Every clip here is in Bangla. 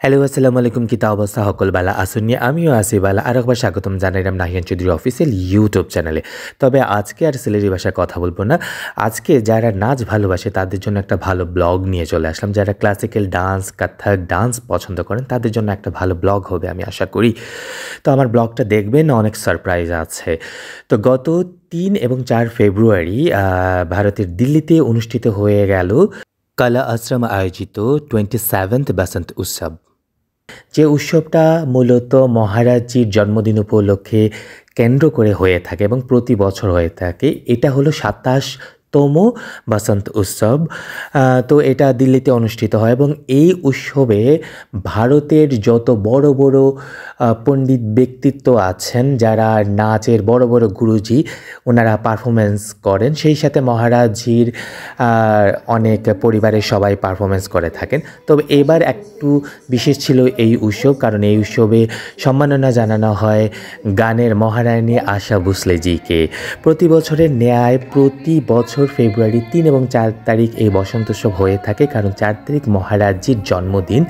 হ্যালো আসসালামু আলাইকুম কি তা অবস্থা সকলবেলা আসুননি আমিও আসি বালা আর একবার স্বাগতম জানাইলাম নাহিয়ান চৌধুরী অফিসিয়াল ইউটিউব চ্যানেলে। তবে আজকে আর সিলেটি ভাষায় কথা বলবো না। আজকে যারা নাচ ভালোবাসে তাদের জন্য একটা ভালো ব্লগ নিয়ে চলে আসলাম। যারা ক্লাসিক্যাল ডান্স কত্থক ডান্স পছন্দ করেন তাদের জন্য একটা ভালো ব্লগ হবে আমি আশা করি। তো আমার ব্লগটা দেখবেন, অনেক সারপ্রাইজ আছে। তো গত 3 এবং 4 ফেব্রুয়ারি ভারতের দিল্লিতে অনুষ্ঠিত হয়ে গেল কলা আশ্রম আয়োজিত 27th বসন্ত উৎসব। যে উৎসবটা মূলত মহারাজজির জন্মদিন উপলক্ষে কেন্দ্র করে হয়ে থাকে এবং প্রতি বছর হয়ে থাকে। এটা হলো 27তম বসন্ত উৎসব। তো এটা দিল্লিতে অনুষ্ঠিত হয় এবং এই উৎসবে ভারতের যত বড় বড় পণ্ডিত ব্যক্তিত্ব আছেন, যারা নাচের বড় বড় গুরুজি, ওনারা পারফরমেন্স করেন। সেই সাথে মহারাজজির অনেক পরিবারের সবাই পারফরমেন্স করে থাকেন। তবে এবার একটু বিশেষ ছিল এই উৎসব, কারণ এই উৎসবে সম্মাননা জানানো হয় গানের মহারানী আশা ভোসলেজিকে। প্রতি বছরের ন্যায় প্রতি বছর ফেব্রুয়ারি 3 এবং 4 তারিখ এই বসন্ত উৎসব হয়ে থাকে, কারণ 4 তারিখ মহারাজজির জন্মদিন।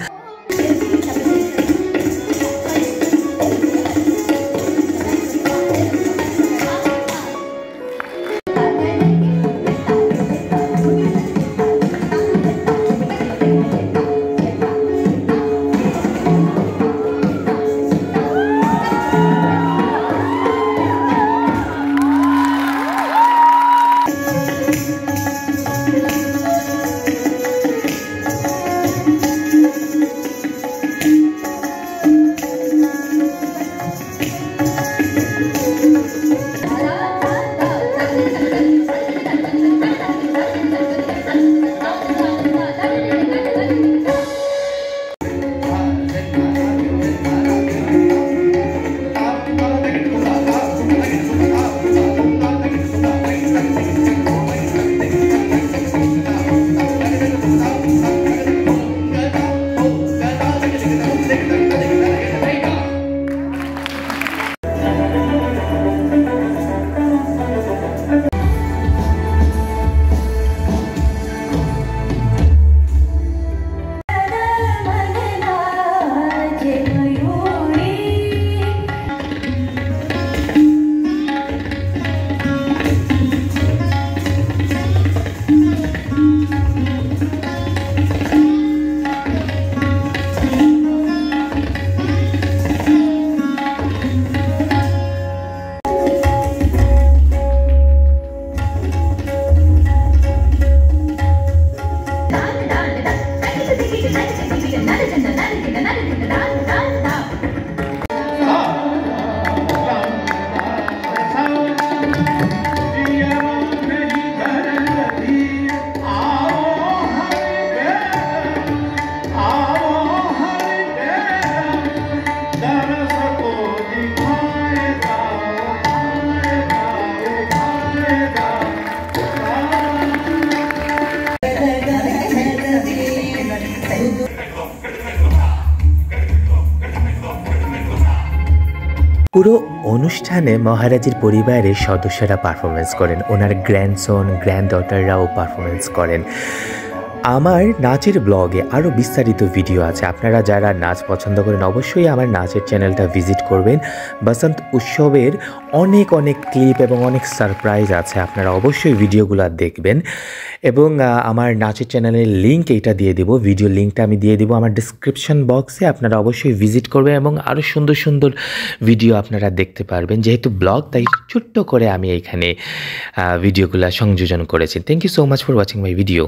পুরো অনুষ্ঠানে মহারাজের পরিবারের সদস্যরা পারফরমেন্স করেন, ওনার গ্র্যান্ডসন গ্র্যান্ড ডটাররাও পারফরমেন্স করেন। আমার নাচের ব্লগে আরও বিস্তারিত ভিডিও আছে, আপনারা যারা নাচ পছন্দ করেন অবশ্যই আমার নাচের চ্যানেলটা ভিজিট করবেন। বসন্ত উৎসবের অনেক অনেক ক্লিপ এবং অনেক সারপ্রাইজ আছে, আপনারা অবশ্যই ভিডিওগুলো দেখবেন। এবং আমার নাচের চ্যানেলের লিঙ্ক এইটা দিয়ে দেবো, ভিডিও লিঙ্কটা আমি দিয়ে দেবো আমার ডিসক্রিপশন বক্সে, আপনারা অবশ্যই ভিজিট করবেন এবং আরও সুন্দর সুন্দর ভিডিও আপনারা দেখতে পারবেন। যেহেতু ব্লগ, তাই ছোট্ট করে আমি এইখানে ভিডিওগুলো সংযোজন করেছি। Thank you so much for watching my video.